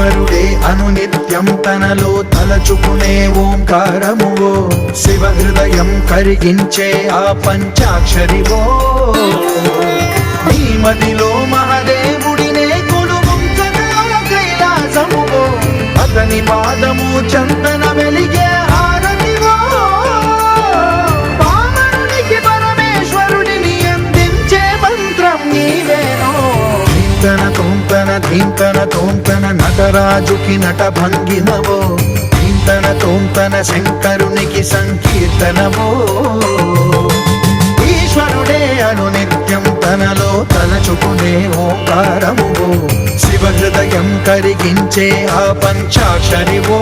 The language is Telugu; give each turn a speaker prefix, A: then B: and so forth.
A: ఈశ్వరుడే అనునిత్యం తనలో తలచుకునే ఓంకారమువో శివ హృదయం కరిగించే ఆ పంచాక్షరివో నీ మదిలో మహాదేవుడినే కొలువుంచగా కైలాసమువో అతని పాదము చందన వెలిగే హారతివో పామరునికి పరమేశ్వరుడిని అందించే మంత్రం నీవేనో ధీంతన తోంతన ధీంతన తోంతన నటరాజుకి నట భంగినవో ధీంతన తోంతన శంకరునికి సంకీర్తనవో ఈశ్వరుడే అనునిత్యం తనలో తలచుకునే ఓంకారమువో శివ హృదయం కరిగించే ఆ పంచాక్షరివో